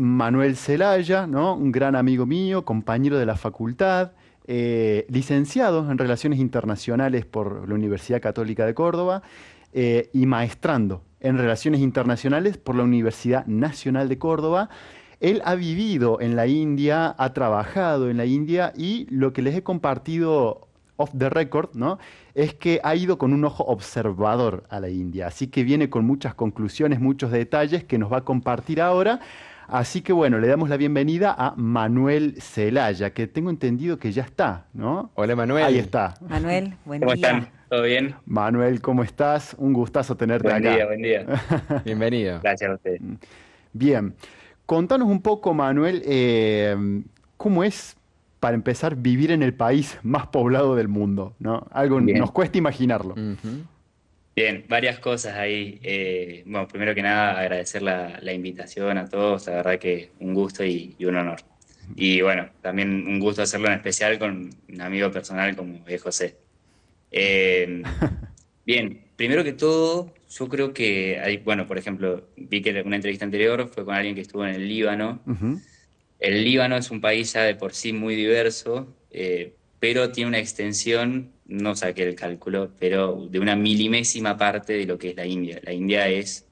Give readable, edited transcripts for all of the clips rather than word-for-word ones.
Manuel Zelaya, ¿no? Un gran amigo mío, compañero de la facultad, licenciado en Relaciones Internacionales por la Universidad Católica de Córdoba y maestrando en Relaciones Internacionales por la Universidad Nacional de Córdoba. Él ha vivido en la India, ha trabajado en la India y lo que les he compartido off the record, ¿no? Es que ha ido con un ojo observador a la India, así que viene con muchas conclusiones, muchos detalles que nos va a compartir ahora. Así que bueno, le damos la bienvenida a Manuel Zelaya, que tengo entendido que ya está, ¿no? Hola Ahí Manuel, está. Manuel, buen ¿Cómo día. están? ¿Todo bien? Manuel, ¿cómo estás? Un gustazo tenerte Buen día, acá. buen día. bienvenido. Gracias a ustedes. Bien, contanos un poco, Manuel, ¿cómo es, para empezar, vivir en el país más poblado del mundo, ¿no? Algo nos Bien, cuesta imaginarlo. Ujú. bien, varias cosas ahí. Bueno, primero que nada, agradecer la invitación a todos, la verdad que un gusto y un honor. Y bueno, también un gusto hacerlo en especial con un amigo personal como es José. Eh, Bien, primero que todo, yo creo que hay, bueno, por ejemplo, vi que una entrevista anterior fue con alguien que estuvo en el Líbano. Ujú. El Líbano es un país ya de por sí muy diverso, pero tiene una extensión, no saqué el cálculo, pero de una milimésima parte de lo que es la India. La India es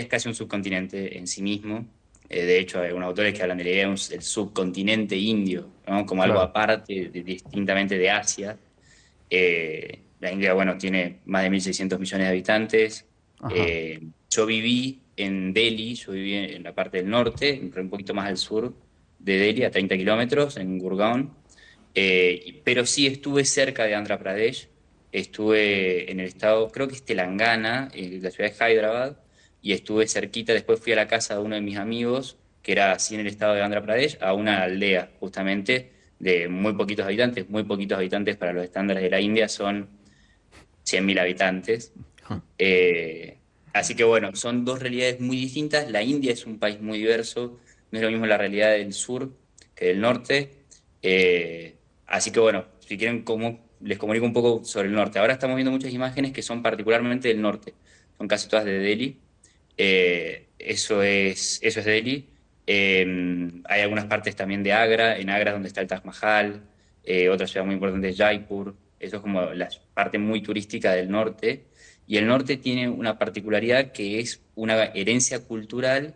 casi un subcontinente en sí mismo. De hecho, hay algunos autores que hablan de la idea de del subcontinente indio, ¿no? Como algo Claro. aparte, distintamente de Asia. La India, bueno, tiene más de 1.600 millones de habitantes. Ajá. Yo viví en Delhi, yo viví en la parte del norte, un poquito más al sur de Delhi, a 30 kilómetros, en Gurgaon. Pero sí estuve cerca de Andhra Pradesh, estuve en el estado, creo que es Telangana, la ciudad de Hyderabad, y estuve cerquita, después fui a la casa de uno de mis amigos, que era así en el estado de Andhra Pradesh, a una aldea, justamente, de muy poquitos habitantes para los estándares de la India, son 100.000 habitantes. Así que bueno, son dos realidades muy distintas. La India es un país muy diverso, no es lo mismo la realidad del sur que del norte. Así que bueno, si quieren, les comunico un poco sobre el norte. Ahora estamos viendo muchas imágenes que son particularmente del norte, son casi todas de Delhi. Eso es Delhi. Hay algunas partes también de Agra, en Agra es donde está el Taj Mahal, otra ciudad muy importante es Jaipur. Eso es como la parte muy turística del norte. Y el norte tiene una particularidad que es una herencia cultural,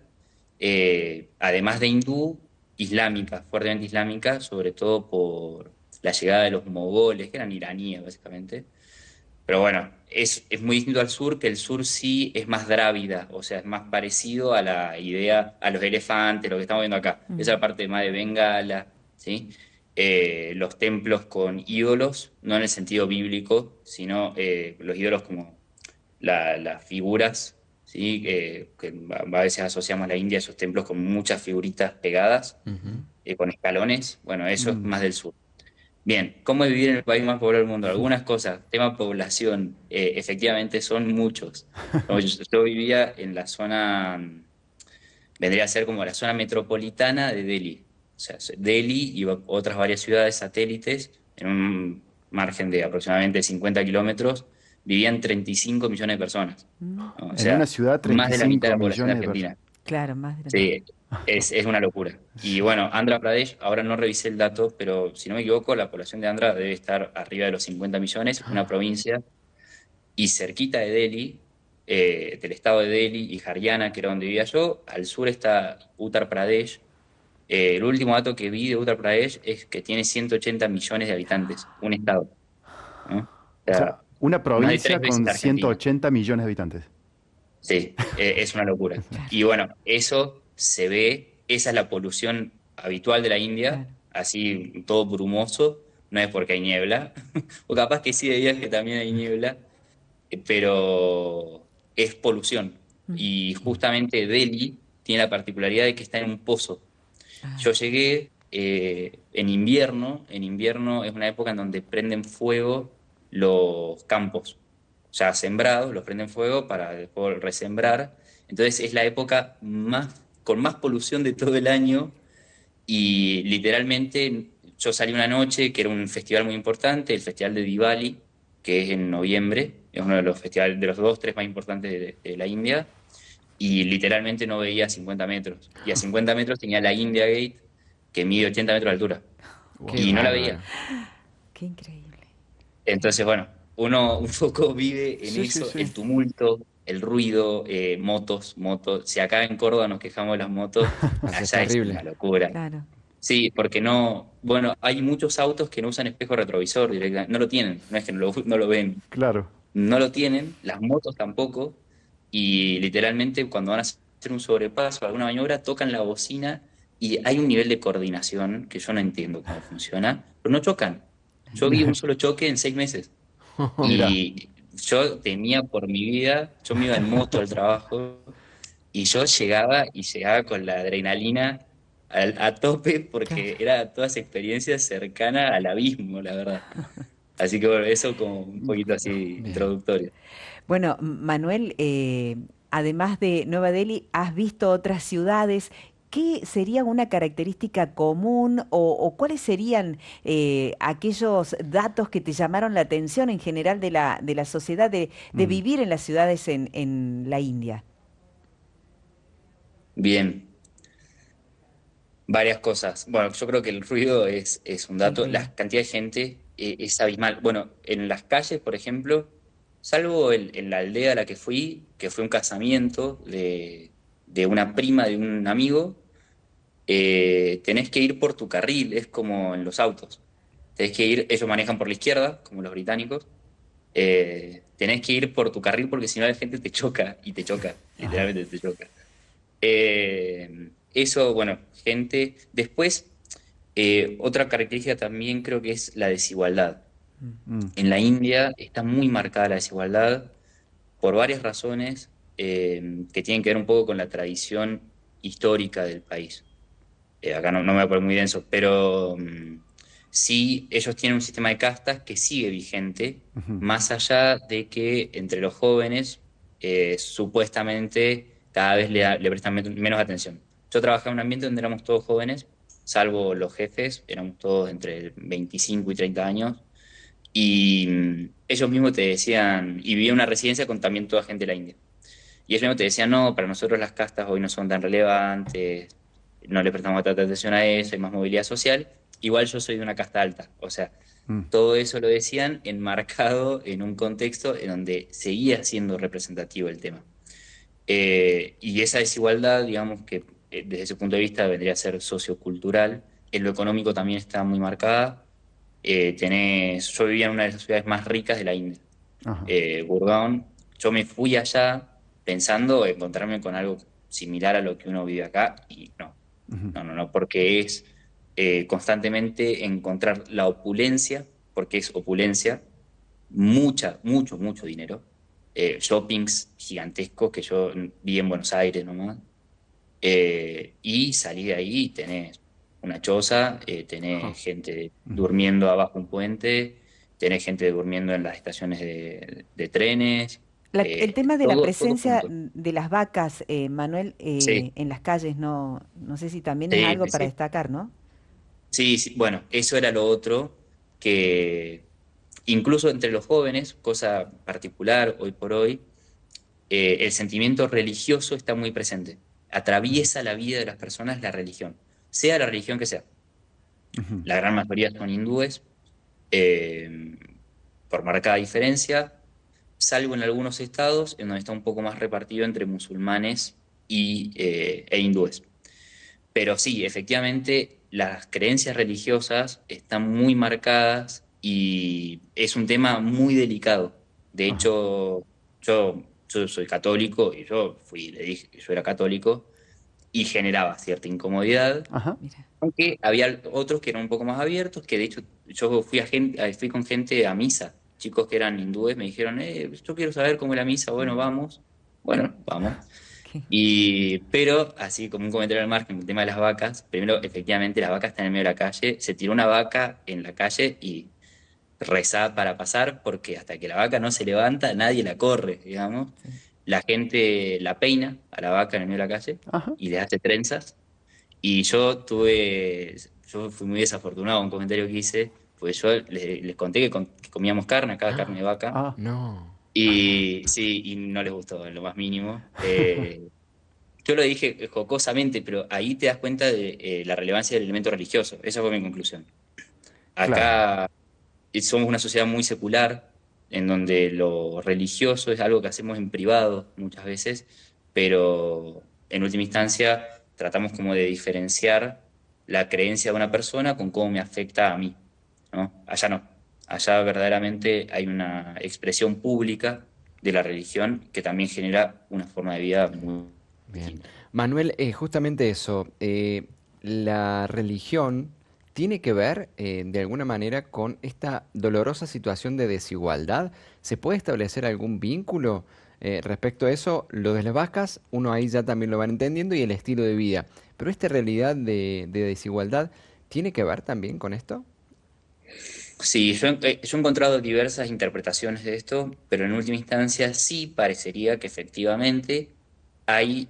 además de hindú, islámica, fuertemente islámica, sobre todo por la llegada de los mogoles, que eran iraníes básicamente. Pero bueno, es muy distinto al sur, que el sur sí es más drávida, o sea, es más parecido a la idea, a los elefantes, lo que estamos viendo acá. Mm. Esa parte más de Bengala, ¿sí? Los templos con ídolos, no en el sentido bíblico, sino los ídolos como las figuras, ¿sí? Que a veces asociamos a la India, esos templos con muchas figuritas pegadas, Ujú. con escalones. Bueno, eso es Mm. más del sur. Bien, ¿cómo es vivir en el país más poblado del mundo? Algunas cosas, tema población, efectivamente son muchos. Yo vivía en la zona, vendría a ser como la zona metropolitana de Delhi. O sea, Delhi y otras varias ciudades satélites, en un margen de aproximadamente 50 kilómetros, vivían 35 millones de personas, Mm. ¿no? O En una sea, ciudad, más de la mitad de 35 la población de millones de personas. Argentina. Claro, más de la mitad. Sí, es una locura. Y bueno, Andhra Pradesh, ahora no revisé el dato, pero si no me equivoco, la población de Andhra debe estar arriba de los 50 millones, una provincia, y cerquita de Delhi, del estado de Delhi y Haryana, que era donde vivía yo, al sur está Uttar Pradesh. El último dato que vi de Uttar Pradesh es que tiene 180 millones de habitantes, un estado, ¿no? O O sea, sea, una más de tres provincia veces con la Argentina. 180 millones de habitantes. Sí, es una locura. Claro, Y bueno, eso se ve, esa es la polución habitual de la India, claro. así todo brumoso, no es porque hay niebla, o capaz que sí de días que también hay niebla, pero es polución. Mm. Y justamente Delhi tiene la particularidad de que está en un pozo. Ah, Yo llegué en invierno es una época en donde prenden fuego los campos, ya sembrados, los prenden fuego para después resembrar. Entonces es la época con más polución de todo el año y literalmente yo salí una noche que era un festival muy importante, el Festival de Diwali, que es en noviembre, es uno de los festivales, de los dos, tres más importantes de la India. y literalmente no veía a 50 metros. Y a 50 metros tenía la India Gate, que mide 80 metros de altura, Qué y no la veía. bárbaro. Qué increíble. Entonces, bueno, uno un poco vive en Sí, sí, eso, sí. el tumulto, el ruido, motos. Si acá en Córdoba nos quejamos de las motos, Allá es allá es terrible. una locura. Claro. Sí, porque no, bueno, hay muchos autos que no usan espejo retrovisor directamente, no lo tienen, no es que no lo ven, Claro. no lo tienen, las motos tampoco, y literalmente cuando van a hacer un sobrepaso, alguna maniobra, tocan la bocina y hay un nivel de coordinación que yo no entiendo cómo funciona, pero no chocan. Yo vi un solo choque en 6 meses Mira, y yo temía por mi vida, yo me iba en moto al trabajo y yo llegaba con la adrenalina a tope porque Claro. era toda esa experiencia cercana al abismo, la verdad. Así que bueno, eso como un poquito así Bien. introductorio. Bueno, Manuel, además de Nueva Delhi, ¿has visto otras ciudades? ¿Qué sería una característica común o cuáles serían aquellos datos que te llamaron la atención en general de la sociedad de mm, vivir en las ciudades en la India? Bien, varias cosas. Bueno, yo creo que el ruido es un El dato. La ruido. cantidad de gente es abismal. Bueno, en las calles, por ejemplo, salvo en la aldea a la que fue un casamiento de una prima de un amigo, tenés que ir por tu carril, es como en los autos. Tenés que ir, ellos manejan por la izquierda, como los británicos. Tenés que ir por tu carril porque si no la gente te choca y te choca, ajá, literalmente te choca. Eso, bueno, gente. Después, otra característica también creo que es la desigualdad. Mm. mm, En la India está muy marcada la desigualdad por varias razones que tienen que ver un poco con la tradición histórica del país. Acá no me voy a poner muy denso, pero sí ellos tienen un sistema de castas que sigue vigente, ujú, más allá de que entre los jóvenes supuestamente cada vez le prestan menos atención. Yo trabajaba en un ambiente donde éramos todos jóvenes, salvo los jefes, éramos todos entre 25 y 30 años, y ellos mismos te decían, y vivía en una residencia con también toda gente de la India. Y ellos mismos te decían, no, para nosotros las castas hoy no son tan relevantes, no le prestamos tanta atención a eso, hay más movilidad social. Igual yo soy de una casta alta, o sea, mm, todo eso lo decían enmarcado en un contexto en donde seguía siendo representativo el tema. Y esa desigualdad, digamos que desde ese punto de vista vendría a ser sociocultural, en lo económico también está muy marcada. Yo vivía en una de las ciudades más ricas de la India, ajá, Gurgaon. Yo me fui allá pensando encontrarme con algo similar a lo que uno vive acá y no, ujú, no, porque es constantemente encontrar la opulencia, porque es opulencia, mucho dinero, shoppings gigantescos que yo vi en Buenos Aires nomás, y salí de ahí y tenés una choza, ajá, tenés gente ujú. durmiendo abajo un puente, tenés gente durmiendo en las estaciones de trenes, El tema de la todo presencia junto. de las vacas, Manuel, Sí, en las calles, no sé si también es sí, algo sí, para sí. destacar, ¿no? Sí, sí, bueno, eso era lo otro que incluso entre los jóvenes, cosa particular hoy por hoy, el sentimiento religioso está muy presente. Atraviesa la vida de las personas la religión, sea la religión que sea. Ujú, La gran mayoría son hindúes, eh, por marcada diferencia, salvo en algunos estados en donde está un poco más repartido entre musulmanes e hindúes. Pero sí, efectivamente, las creencias religiosas están muy marcadas y es un tema muy delicado. De ajá, hecho, yo soy católico y yo fui, le dije que yo era católico y generaba cierta incomodidad, ajá, Mira. aunque había otros que eran un poco más abiertos, que de hecho yo fui con gente a misa, chicos que eran hindúes, me dijeron, yo quiero saber cómo es la misa, bueno, vamos, bueno, vamos. ¿Qué? Pero, así como un comentario al margen, el tema de las vacas, primero, efectivamente, las vacas están en medio de la calle, se tiró una vaca en la calle y rezá para pasar, porque hasta que la vaca no se levanta, nadie la corre, digamos. Sí. La gente la peina a la vaca en el medio de la calle ajá, y le hace trenzas. Y yo fui muy desafortunado, un comentario que hice, pues yo les conté que comíamos carne, acá carne de vaca, ah, No. y sí, y no les gustó en lo más mínimo. yo lo dije jocosamente, pero ahí te das cuenta de la relevancia del elemento religioso. Esa fue mi conclusión. Claro. Acá somos una sociedad muy secular, en donde lo religioso es algo que hacemos en privado muchas veces, pero en última instancia tratamos como de diferenciar la creencia de una persona con cómo me afecta a mí, ¿no? Allá no. Allá verdaderamente hay una expresión pública de la religión que también genera una forma de vida muy Bien. distinta. Manuel, justamente eso, la religión tiene que ver de alguna manera con esta dolorosa situación de desigualdad. ¿Se puede establecer algún vínculo respecto a eso? Lo de las vacas, uno ahí ya también lo va entendiendo y el estilo de vida. Pero esta realidad de desigualdad, ¿tiene que ver también con esto? Sí, yo he encontrado diversas interpretaciones de esto, pero en última instancia sí parecería que efectivamente hay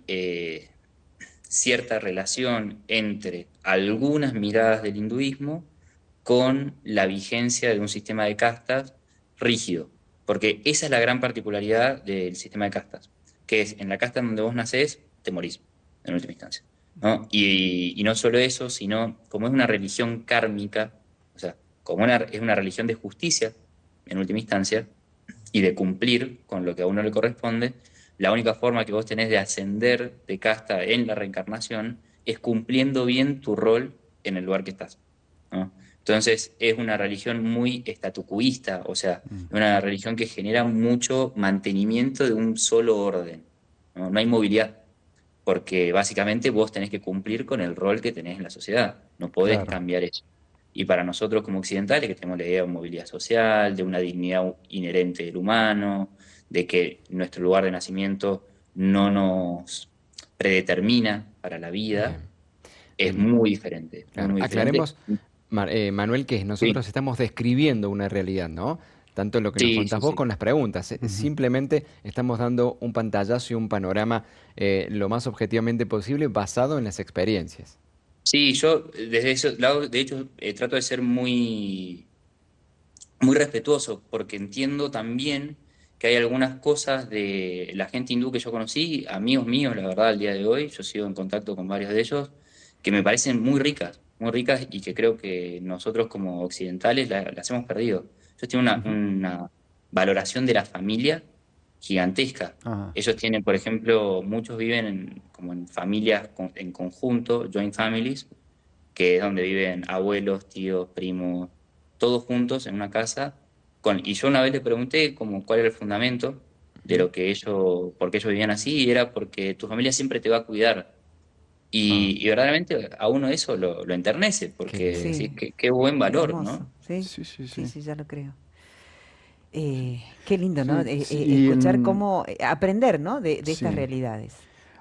cierta relación entre algunas miradas del hinduismo con la vigencia de un sistema de castas rígido, porque esa es la gran particularidad del sistema de castas, que es en la casta en donde vos nacés, te morís, en última instancia, ¿no? Y no solo eso, sino como es una religión kármica, o sea, es una religión de justicia, en última instancia, y de cumplir con lo que a uno le corresponde, la única forma que vos tenés de ascender de casta en la reencarnación es cumpliendo bien tu rol en el lugar que estás, ¿no? Entonces es una religión muy estatucuista, o sea, Mm. una religión que genera mucho mantenimiento de un solo orden, ¿no? No hay movilidad, porque básicamente vos tenés que cumplir con el rol que tenés en la sociedad, no podés Claro. cambiar eso. Y para nosotros como occidentales, que tenemos la idea de movilidad social, de una dignidad inherente del humano, de que nuestro lugar de nacimiento no nos predetermina para la vida, Bien. es Em, muy diferente, muy, Claro, muy diferente. aclaremos, Manuel, que Sí, nosotros estamos describiendo una realidad, ¿no? Tanto lo que nos sí, contás sí, vos sí. con las preguntas. Ujú. Simplemente estamos dando un pantallazo y un panorama lo más objetivamente posible basado en las experiencias. Sí, yo desde ese lado, de hecho, trato de ser muy respetuoso, porque entiendo también que hay algunas cosas de la gente hindú que yo conocí, amigos míos, la verdad, al día de hoy, yo sigo en contacto con varios de ellos, que me parecen muy ricas y que creo que nosotros como occidentales las hemos perdido. Ellos tienen Ujú. una valoración de la familia gigantesca. Ah, Ellos tienen, por ejemplo, muchos viven como en familias en conjunto, joint families, que es donde viven abuelos, tíos, primos, todos juntos en una casa. Y yo una vez le pregunté como cuál era el fundamento de Ujú. lo que ellos, por qué ellos vivían así, y era porque tu familia siempre te va a cuidar. ah. Y verdaderamente a uno eso lo enternece, Qué porque lindo. decís, Sí, qué buen qué valor, hermoso, ¿no? ¿sí? Sí, sí, Sí, sí. sí, ya lo creo. Qué lindo, ¿no? Sí, sí, Escuchar cómo, aprender, ¿no? De estas sí. realidades.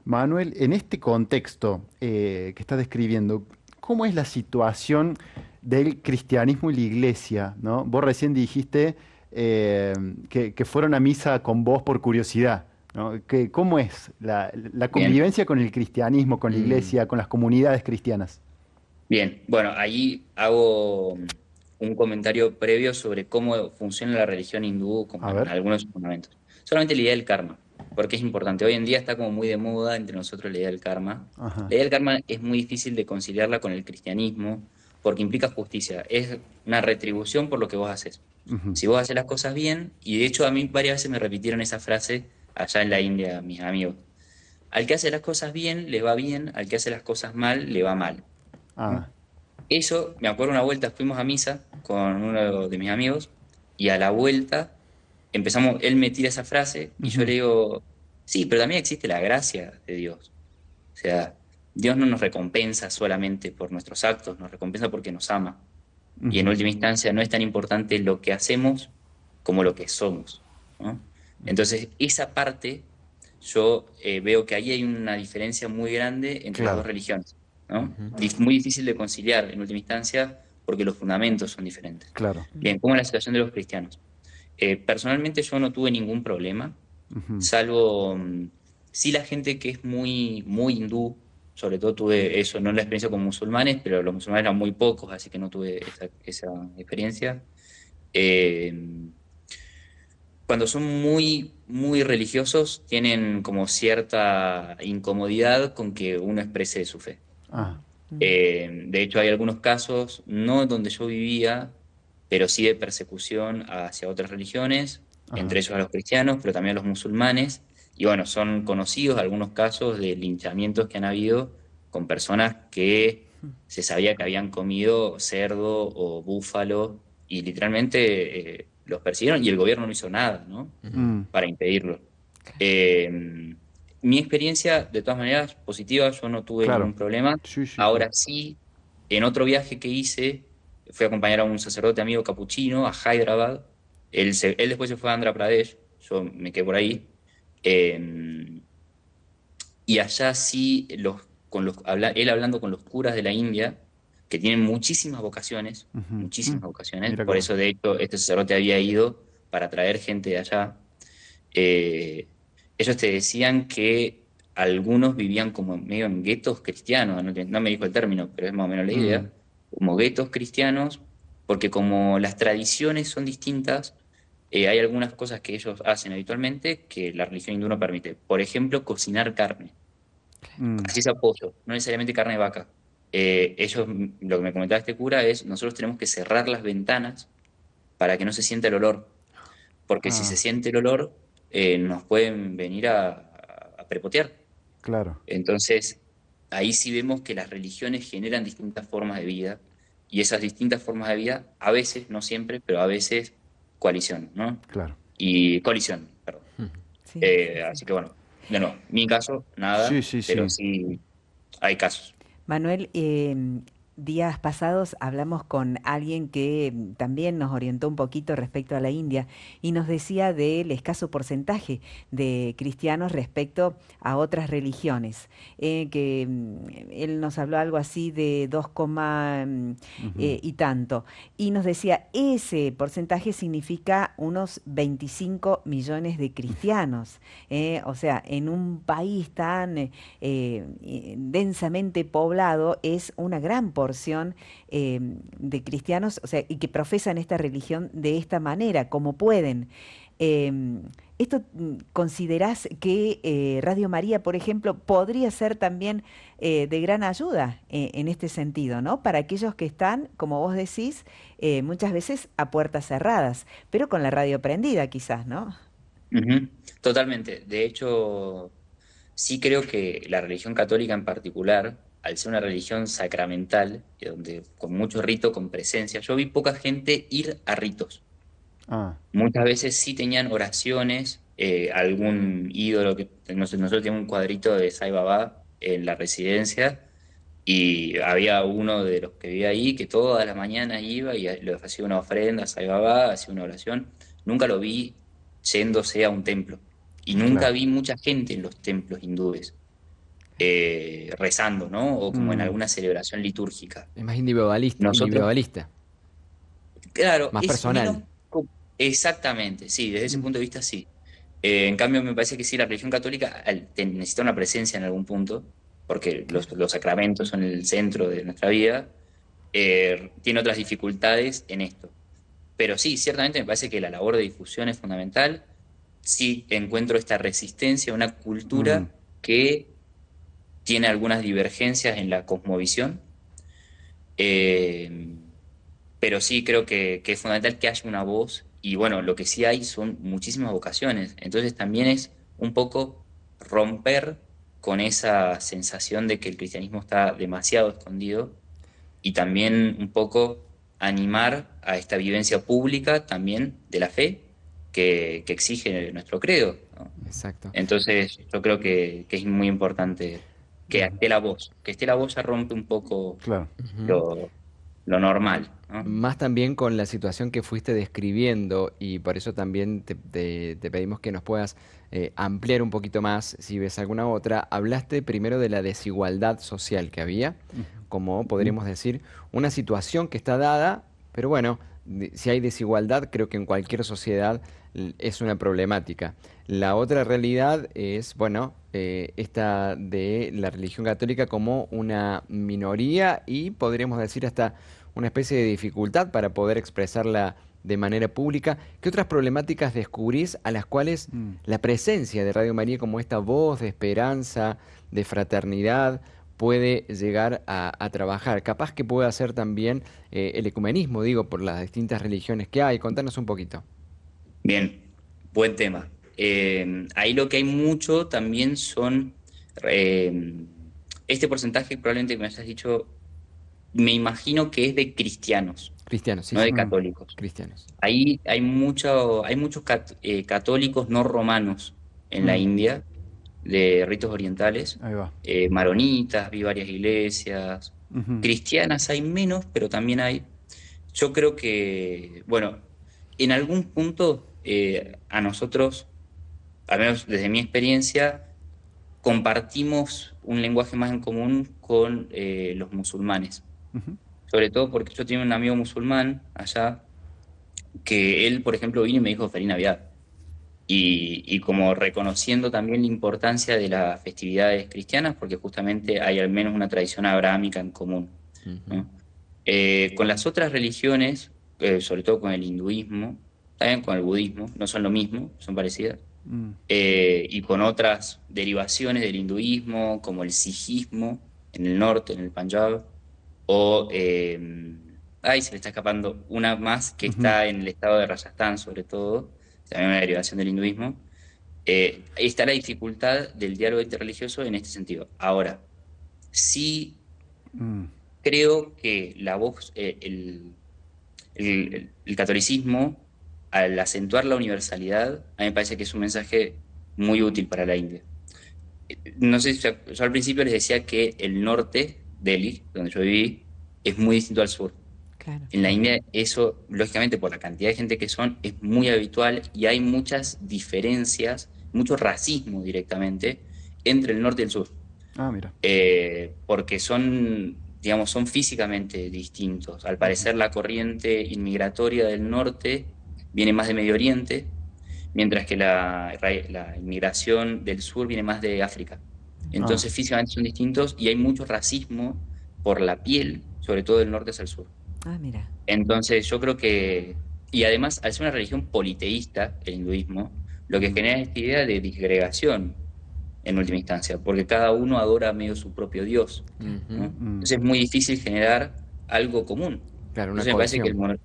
Manuel, en este contexto que estás describiendo, ¿cómo es la situación del cristianismo y la iglesia, ¿no? Vos recién dijiste eh, que fueron a misa con vos por curiosidad, ¿no? ¿Cómo es la Bien. convivencia con el cristianismo, con la Mm, iglesia, con las comunidades cristianas? Bien, bueno, ahí hago un comentario previo sobre cómo funciona la religión hindú como A en ver. algunos de sus fundamentos. Solamente la idea del karma, porque es importante. Hoy en día está como muy de moda entre nosotros la idea del karma. Ajá. La idea del karma es muy difícil de conciliarla con el cristianismo porque implica justicia. Es una retribución por lo que vos haces. Ujú. Si vos haces las cosas bien, y de hecho a mí varias veces me repitieron esa frase allá en la India, mis amigos. Al que hace las cosas bien, le va bien, al que hace las cosas mal, le va mal, ¿no? Ah. Eso, me acuerdo una vuelta, fuimos a misa con uno de mis amigos y a la vuelta empezamos, él me tira esa frase y yo Ujú. le digo, sí, pero también existe la gracia de Dios. O sea, Dios no nos recompensa solamente por nuestros actos, nos recompensa porque nos ama. Y en Ujú. última instancia no es tan importante lo que hacemos como lo que somos, ¿no? Entonces, esa parte yo veo que ahí hay una diferencia muy grande entre las dos Claro, religiones, ¿no? ujú. Muy difícil de conciliar en última instancia porque los fundamentos son diferentes. claro. Bien, ¿cómo es la situación de los cristianos? Personalmente yo no tuve ningún problema, Ujú. salvo sí la gente que es muy hindú, sobre todo tuve eso, no la experiencia con musulmanes, pero los musulmanes eran muy pocos, así que no tuve esa experiencia. Eh, Cuando son muy muy religiosos tienen como cierta incomodidad con que uno exprese su fe. Ah, De hecho, hay algunos casos, no donde yo vivía, pero sí de persecución hacia otras religiones, ajá. entre ellos a los cristianos, pero también a los musulmanes. Y bueno, son conocidos algunos casos de linchamientos que han habido con personas que se sabía que habían comido cerdo o búfalo y literalmente los persiguieron y el gobierno no hizo nada, ¿no? Ujú. Mm, Para impedirlo. Eh, Mi experiencia, de todas maneras, positiva, yo no tuve ningún claro. problema. Sí, sí, sí. Ahora sí, en otro viaje que hice, fui a acompañar a un sacerdote amigo capuchino a Hyderabad. Él después se fue a Andhra Pradesh, yo me quedé por ahí. Eh, y allá sí, él hablando con los curas de la India, que tienen Ujú, muchísimas vocaciones, mira qué por bueno. eso de hecho este sacerdote había ido para traer gente de allá. Ellos te decían que algunos vivían como medio en guetos cristianos, no me dijo el término, pero es más o menos la Mm, idea, como guetos cristianos, porque como las tradiciones son distintas, hay algunas cosas que ellos hacen habitualmente que la religión hindú no permite. Por ejemplo, cocinar carne, mm, así sea pollo, no necesariamente carne de vaca. Lo que me comentaba este cura es, nosotros tenemos que cerrar las ventanas para que no se sienta el olor, porque si se ah, siente el olor, nos pueden venir a prepotear. claro, Entonces, ahí sí vemos que las religiones generan distintas formas de vida y esas distintas formas de vida, a veces, no siempre, pero a veces coalición, ¿no? claro. Y colisión, perdón. Ujú. sí, sí, sí. Así que bueno, de nuevo, mi caso, Sí, nada, sí, pero sí. sí hay casos. Manuel, días pasados hablamos con alguien que también nos orientó un poquito respecto a la India y nos decía del escaso porcentaje de cristianos respecto a otras religiones, que él nos habló algo así de 2, Ujú, y tanto, y nos decía, ese porcentaje significa unos 25 millones de cristianos, o sea, en un país tan densamente poblado, es una gran porción de cristianos, o sea, y que profesan esta religión de esta manera, como pueden. ¿Esto considerás que Radio María, por ejemplo, podría ser también de gran ayuda en este sentido, ¿no? Para aquellos que están, como vos decís, muchas veces a puertas cerradas, pero con la radio prendida quizás, ¿no? Ujú, totalmente. De hecho, sí creo que la religión católica en particular, al ser una religión sacramental, donde con mucho rito, con presencia, yo vi poca gente ir a ritos. ah, Muchas veces sí tenían oraciones, algún ídolo que no sé, nosotros teníamos un cuadrito de Sai Baba en la residencia y había uno de los que vivía ahí que todas las mañanas iba y le hacía una ofrenda a Sai Baba, hacía una oración. Nunca lo vi yéndose a un templo y nunca claro. vi mucha gente en los templos hindúes rezando, ¿no? O como en Mm, alguna celebración litúrgica. Es más individualista, Nosotros individualista, Claro, más es menos... personal. Exactamente, sí, desde ese mm, punto de vista sí. En cambio, me parece que sí, la religión católica necesita una presencia en algún punto, porque Claro. los sacramentos son el centro de nuestra vida, tiene otras dificultades en esto. Pero sí, ciertamente me parece que la labor de difusión es fundamental. Sí, encuentro esta resistencia a una mm, cultura que tiene algunas divergencias en la cosmovisión. Eh, pero sí creo que es fundamental que haya una voz y bueno, lo que sí hay son muchísimas vocaciones. Entonces también es un poco romper con esa sensación de que el cristianismo está demasiado escondido y también un poco animar a esta vivencia pública también de la fe que exige nuestro credo, ¿no? Exacto. Entonces yo creo que es muy importante que ujú, esté la voz, que esté la voz ya rompe un poco claro. Ujú. lo, lo normal, ¿no? Más también con la situación que fuiste describiendo y por eso también te pedimos que nos puedas ampliar un poquito más si ves alguna otra. Hablaste primero de la desigualdad social que había, como podríamos decir, una situación que está dada, pero bueno, si hay desigualdad, creo que en cualquier sociedad es una problemática. La otra realidad es, bueno, esta de la religión católica como una minoría y podríamos decir hasta una especie de dificultad para poder expresarla de manera pública. ¿Qué otras problemáticas descubrís a las cuales la presencia de Radio María como esta voz de esperanza, de fraternidad, puede llegar a trabajar? Capaz que puede hacer también el ecumenismo, digo, por las distintas religiones que hay. Contanos un poquito. Bien, buen tema. Ahí lo que hay mucho también son, este porcentaje probablemente que me hayas dicho, me imagino que es de cristianos, Cristianos, sí, no de sí. católicos. Cristianos. Ahí hay muchos católicos no romanos en la Mm, India, de ritos orientales, ahí va. maronitas, vi varias iglesias, Ujú, cristianas hay menos, pero también hay. Yo creo que, bueno, en algún punto a nosotros, al menos desde mi experiencia, compartimos un lenguaje más en común con los musulmanes. ujú. Sobre todo porque yo tenía un amigo musulmán allá que él, por ejemplo, vino y me dijo Feliz Navidad. Y como reconociendo también la importancia de las festividades cristianas, porque justamente hay al menos una tradición abrahámica en común, Ujú. ¿no? Con las otras religiones, sobre todo con el hinduismo, también con el budismo, no son lo mismo, son parecidas, Mm, y con otras derivaciones del hinduismo, como el sijismo en el norte, en el Punjab, o, ay, se le está escapando una más que ujú. está en el estado de Rajasthan, sobre todo, también una derivación del hinduismo. Ahí está la dificultad del diálogo interreligioso en este sentido. Ahora, sí Mm, creo que la voz, el catolicismo, al acentuar la universalidad, a mí me parece que es un mensaje muy útil para la India. No sé, yo al principio les decía que el norte, Delhi, donde yo viví, es muy distinto al sur. Claro. En la ujú. India eso, lógicamente, por la cantidad de gente que son, es muy habitual y hay muchas diferencias, mucho racismo directamente entre el norte y el sur. Ah, mira. Porque son, digamos, son físicamente distintos. Al Ujú. parecer la corriente inmigratoria del norte viene más de Medio Oriente, mientras que la inmigración del sur viene más de África. Ah, Entonces físicamente son distintos y hay mucho racismo por la piel, sobre todo del norte hacia el sur. Ah, mira. Entonces yo creo que, y además al ser una religión politeísta, el hinduismo, lo que mm, genera es esta idea de disgregación en última instancia, porque cada uno adora medio su propio Dios, ¿no? Ujú. mm, Entonces es muy difícil generar algo común. Claro, una Entonces me parece que cohesión.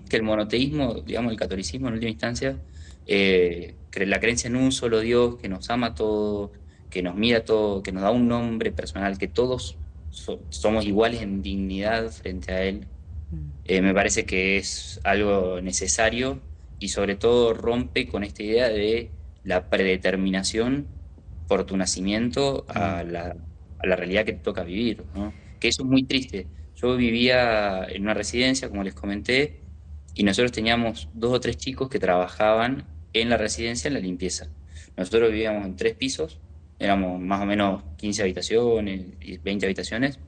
que el monoteísmo, digamos, el catolicismo en última instancia, la creencia en un solo Dios que nos ama a todos, que nos mira a todos, que nos da un nombre personal, que todos somos iguales en dignidad frente a Él, Mm, me parece que es algo necesario y sobre todo rompe con esta idea de la predeterminación por tu nacimiento mm, a la realidad que te toca vivir, ¿no? Que eso es muy triste. Yo vivía en una residencia, como les comenté, y nosotros teníamos dos o tres chicos que trabajaban en la residencia en la limpieza. Nosotros vivíamos en tres pisos, éramos más o menos 15 habitaciones, y 20 habitaciones,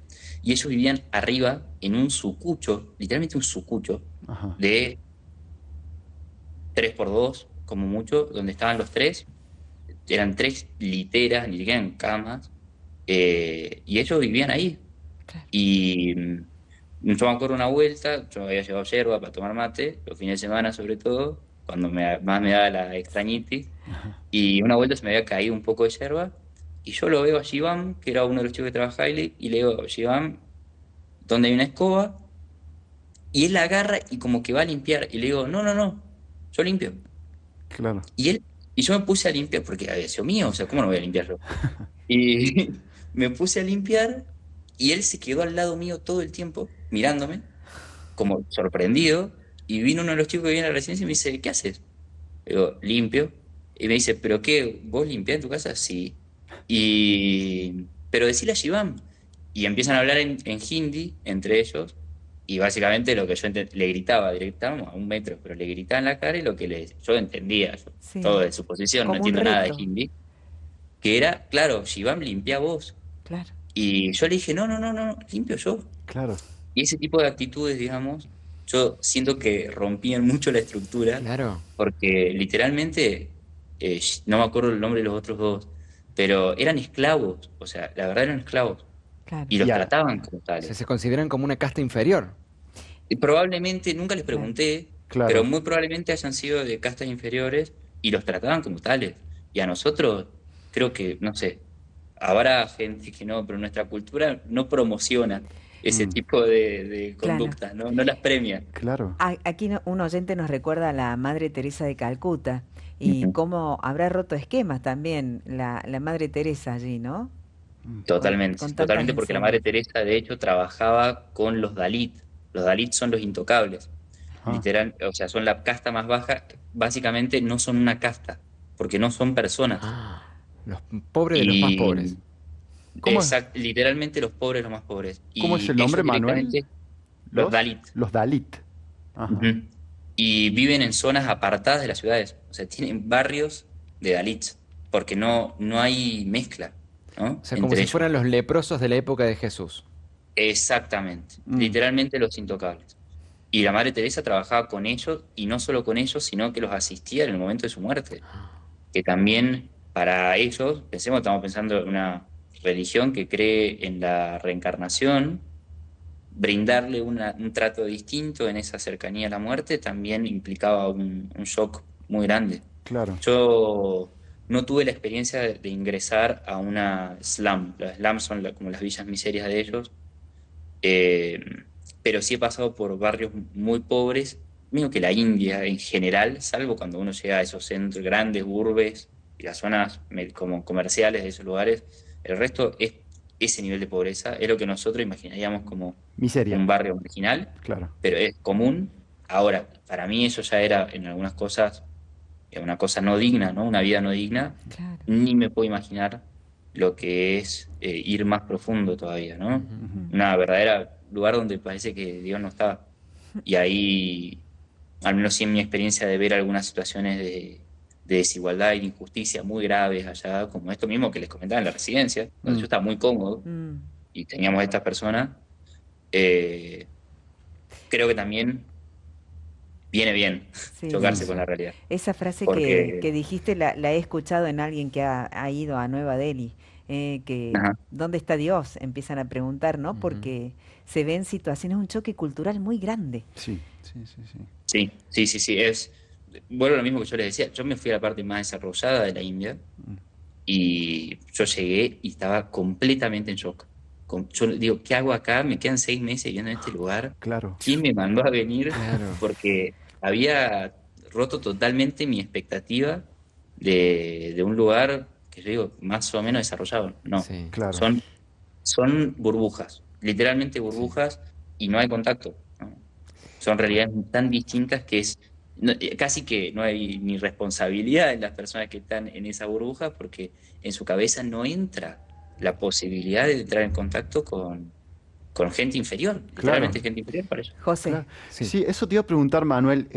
y ellos vivían arriba en un sucucho, literalmente un sucucho, ajá. de 3x2 como mucho, donde estaban los tres, eran tres literas, ni siquiera en camas, y ellos vivían ahí. claro. Y yo me acuerdo una vuelta, yo había llevado yerba para tomar mate, los fines de semana sobre todo, cuando más me daba la extrañitis, y una vuelta se me había caído un poco de yerba, y yo lo veo a Shivam, que era uno de los chicos que trabajaba ahí, y le digo, Shivam, ¿dónde hay una escoba? Y él la agarra y como que va a limpiar, y le digo, no, no, no, yo limpio. Claro. Y yo me puse a limpiar, porque había sido mío, o sea, ¿cómo no voy a limpiar yo? Y me puse a limpiar, y él se quedó al lado mío todo el tiempo, mirándome, como sorprendido, y vino uno de los chicos que viene a la residencia y me dice, ¿qué haces? Le digo, limpio. Y me dice, ¿pero qué? ¿Vos limpiás en tu casa? Sí. Pero decile a Shivam. Y empiezan a hablar en hindi entre ellos, y básicamente lo que yo le gritaba, directamente a un metro, pero le gritaba en la cara y lo que yo entendía, todo Sí, de su posición, no como un entiendo nada de reto. hindi, que era, claro, Shivam limpia vos. Claro. Y yo le dije, no, no, no, no, limpio yo. Claro. Y ese tipo de actitudes, digamos, yo siento que rompían mucho la estructura, Claro. porque literalmente, no me acuerdo el nombre de los otros dos, pero eran esclavos, o sea, la verdad eran esclavos, Claro. y los Ya. trataban como Se tales. consideran como una casta inferior. Y probablemente nunca les Claro. pregunté, pero claro. muy probablemente hayan sido de castas inferiores y los trataban como tales. Y a nosotros, creo que, no sé, habrá gente que no, pero nuestra cultura no promociona ese Mm, tipo de Claro. conductas, ¿no? No las premia. claro. Aquí un oyente nos recuerda a la Madre Teresa de Calcuta y Ujú. cómo habrá roto esquemas también la Madre Teresa allí, ¿no? Mm, Totalmente, Con tantas totalmente, porque la Madre enseñanzas. Teresa, de hecho, trabajaba con los Dalit. Los Dalit son los intocables. ah, Literal, o sea, son la casta más baja. Básicamente no son una casta, porque no son personas. Ah, los pobres de los más pobres. Y ¿Cómo es, literalmente los pobres, los más pobres. cómo es Y el nombre, ellos Manuel? directamente, los Dalit. Los Dalit. Ajá. Ujú. Y viven en zonas apartadas de las ciudades. O sea, tienen barrios de Dalits, porque no hay mezcla, ¿no? O sea, como Entre si ellos. fueran los leprosos de la época de Jesús. Exactamente, Mm, literalmente los intocables. Y la Madre Teresa trabajaba con ellos, y no solo con ellos, sino que los asistía en el momento de su muerte. Que también para ellos, pensemos, estamos pensando en una religión que cree en la reencarnación, brindarle un trato distinto en esa cercanía a la muerte también implicaba un shock muy grande. claro. Yo no tuve la experiencia de ingresar a una slum. Las slums son como las villas miserias de ellos, eh, pero sí he pasado por barrios muy pobres, mismo que la India en general, salvo cuando uno llega a esos centros, grandes urbes y las zonas como comerciales de esos lugares, el resto es ese nivel de pobreza, es lo que nosotros imaginaríamos como Miseria, un barrio marginal, claro. pero es común. Ahora, para mí eso ya era en algunas cosas una cosa no digna, ¿no? Una vida no digna, Claro. ni me puedo imaginar lo que es ir más profundo todavía, ¿no? Ujú. Ujú. Una verdadera lugar donde parece que Dios no está. Y ahí, al menos sí en mi experiencia de ver algunas situaciones de desigualdad y de injusticia muy graves allá, como esto mismo que les comentaba en la residencia, donde yo Mm, estaba muy cómodo Mm, y teníamos estas personas, eh, creo que también viene bien sí, sí, Mm, chocarse con sí. la realidad, Esa frase que porque, dijiste la he escuchado en alguien que ha ido a Nueva Delhi, que ajá, ¿dónde está Dios? Empiezan a preguntar, ¿no? ujú. Porque se ven situaciones, un choque cultural muy grande. sí, sí, sí, sí. sí, sí, sí, sí, bueno, lo mismo que yo les decía, yo me fui a la parte más desarrollada de la India Mm, y yo llegué y estaba completamente en shock. Yo digo, ¿qué hago acá? Me quedan 6 meses viviendo en este lugar. claro. ¿Quién me mandó a venir? Claro. Porque había roto totalmente mi expectativa de un lugar que yo digo, más o menos desarrollado. No, Sí, Claro. son, son burbujas, literalmente sí. burbujas y no hay contacto, ¿no? Son realidades tan distintas que casi que no hay ni responsabilidad en las personas que están en esa burbuja porque en su cabeza no entra la posibilidad de entrar en contacto con gente inferior, Claro. literalmente gente inferior para ellos. José, Claro. Sí. Sí, eso te iba a preguntar, Manuel.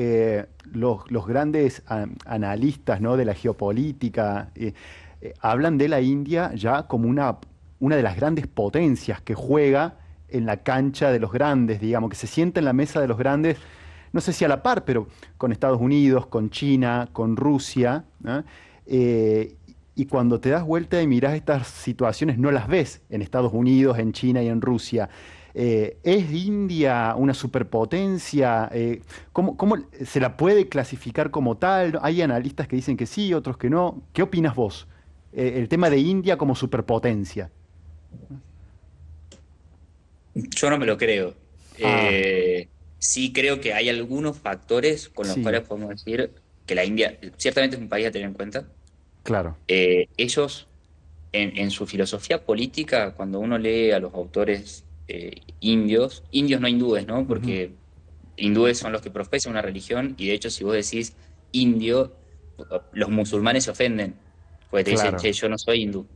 Los grandes analistas, ¿no? De la geopolítica hablan de la India ya como una de las grandes potencias que juega en la cancha de los grandes, digamos, que se sienta en la mesa de los grandes, no sé si a la par, pero con Estados Unidos, con China, con Rusia, ¿no? Eh, y cuando te das vuelta y mirás estas situaciones, no las ves en Estados Unidos, en China y en Rusia. ¿Es India una superpotencia? ¿Cómo se la puede clasificar como tal? Hay analistas que dicen que sí, otros que no. ¿Qué opinas vos? El tema de India como superpotencia. Yo no me lo creo. Ah, Sí creo que hay algunos factores con los sí, cuales podemos decir que la India ciertamente es un país a tener en cuenta. claro. Ellos, en su filosofía política, cuando uno lee a los autores indios no hindúes, ¿no? Ujú, Porque hindúes son los que profesan una religión y de hecho si vos decís indio, los musulmanes se ofenden, porque te dicen, che, claro, yo no soy hindú,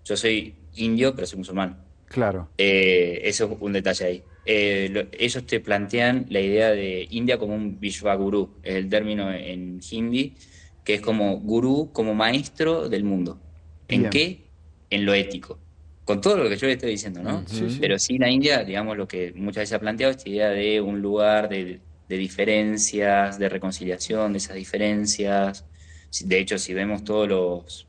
yo soy indio, pero soy musulmán. claro. Eso es un detalle ahí. Ellos te plantean la idea de India como un Vishvaguru, es el término en hindi, que es como gurú, como maestro del mundo. ¿En Bien. qué? En lo ético. Con todo lo que yo le estoy diciendo, ¿no? Sí, Ujú. sí. Pero sí, la India, digamos, lo que muchas veces ha planteado, esta idea de un lugar de diferencias, de reconciliación de esas diferencias. De hecho, si vemos todos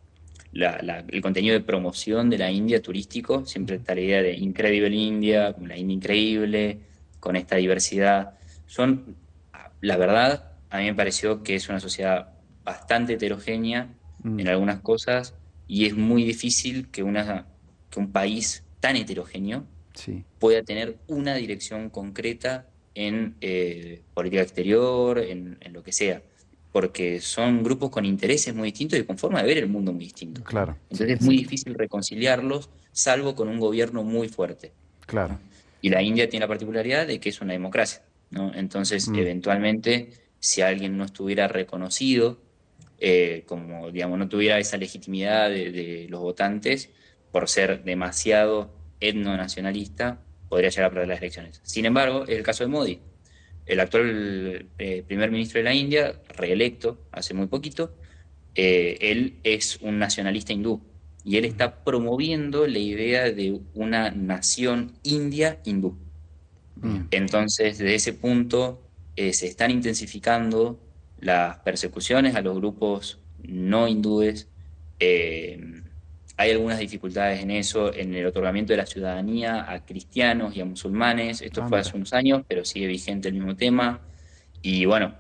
el contenido de promoción de la India turístico, siempre está la idea de Incredible India, como la India increíble, con esta diversidad. Son, la verdad, a mí me pareció que es una sociedad bastante heterogénea en algunas cosas y es muy difícil que un país tan heterogéneo Sí, pueda tener una dirección concreta en política exterior, en lo que sea, porque son grupos con intereses muy distintos y con forma de ver el mundo muy distintos. claro, Entonces es muy difícil reconciliarlos, salvo con un gobierno muy fuerte, claro. ¿no? Y la India tiene la particularidad de que es una democracia, ¿no? Entonces, Mm, eventualmente, si alguien no estuviera reconocido, como, digamos, no tuviera esa legitimidad de los votantes por ser demasiado etnonacionalista, podría llegar a perder las elecciones. Sin embargo, es el caso de Modi, el actual primer ministro de la India, reelecto hace muy poquito. Él es un nacionalista hindú y él está promoviendo la idea de una nación india hindú. mm, Entonces, desde ese punto, se están intensificando las persecuciones a los grupos no hindúes. Eh, Hay algunas dificultades en eso, en el otorgamiento de la ciudadanía a cristianos y a musulmanes. Esto fue mira. hace unos años, pero sigue vigente el mismo tema. Y bueno,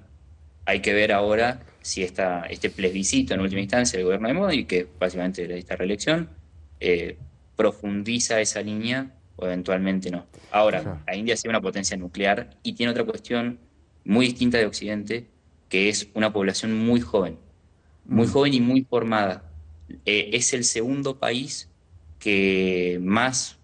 hay que ver ahora si este plebiscito en última instancia del gobierno de Modi, que básicamente esta reelección, eh, profundiza esa línea o eventualmente no. Ahora, Claro. la India es una potencia nuclear y tiene otra cuestión muy distinta de Occidente, que es una población muy Mm, joven y muy formada. Es el segundo país que más,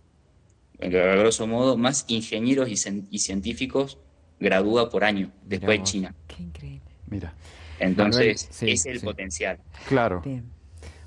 a grosso modo, más ingenieros y científicos gradúa por año, Mirá después de vos. China. Qué increíble. mira, Manuel, Entonces, sí, ese es el sí. potencial. claro. Bien.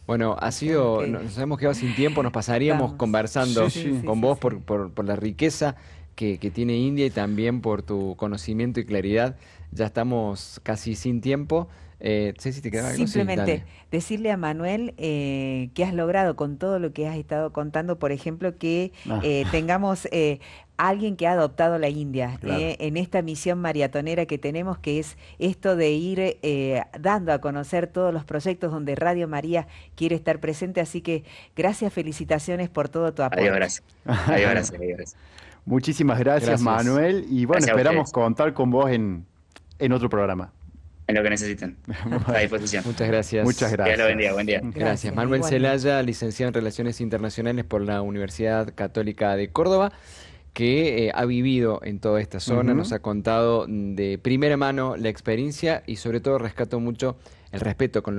Bueno, Tenemos que... nos hemos quedado sin tiempo, nos pasaríamos Vamos. conversando Sí, Sí, sí. sí, con sí, vos sí. por la riqueza que tiene India y también por tu conocimiento y claridad. Ya estamos casi sin tiempo. Ceci, ¿te queda algo? Sí, Simplemente dale. decirle a Manuel que has logrado con todo lo que has estado contando, por ejemplo, que Ah, tengamos alguien que ha adoptado la India claro. en esta misión maratonera que tenemos, que es esto de ir dando a conocer todos los proyectos donde Radio María quiere estar presente. Así que gracias, felicitaciones por todo tu Adiós, aporte. gracias. Adiós, gracias, adiós, gracias. Muchísimas gracias, Gracias. Manuel. Y bueno, Gracias a esperamos ustedes. contar con vos en otro programa. En lo que necesiten. A Bueno, disposición. Muchas gracias. muchas Dios lo bendiga. gracias. Buen día. Gracias. Gracias, Manuel igualmente. Zelaya, licenciado en Relaciones Internacionales por la Universidad Católica de Córdoba, que ha vivido en toda esta zona, nos Ujú. ha contado de primera mano la experiencia y sobre todo rescato mucho el respeto con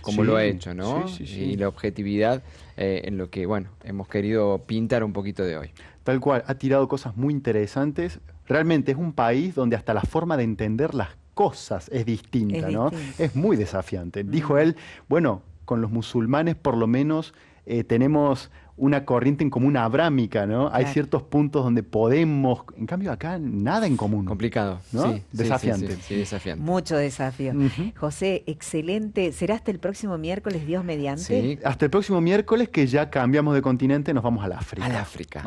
como lo ha Sí, hecho, ¿no? sí, sí, Y sí. la objetividad en lo que, bueno, hemos querido pintar un poquito de hoy. Tal cual, ha tirado cosas muy interesantes. Realmente es un país donde hasta la forma de entender las cosas es Es distinta, ¿no? distinto. Es muy desafiante. Dijo Mm. él, bueno, con los musulmanes por lo menos tenemos una corriente en común abrámica, ¿no? Hay Claro. ciertos puntos donde podemos, en cambio acá nada en común, Complicado, ¿no? sí, sí, Desafiante. sí, desafiante. Mucho desafío. Ujú. José, excelente. ¿Será hasta el próximo miércoles, Dios mediante? Sí, Hasta el próximo miércoles que ya cambiamos de continente, nos vamos al África. al África.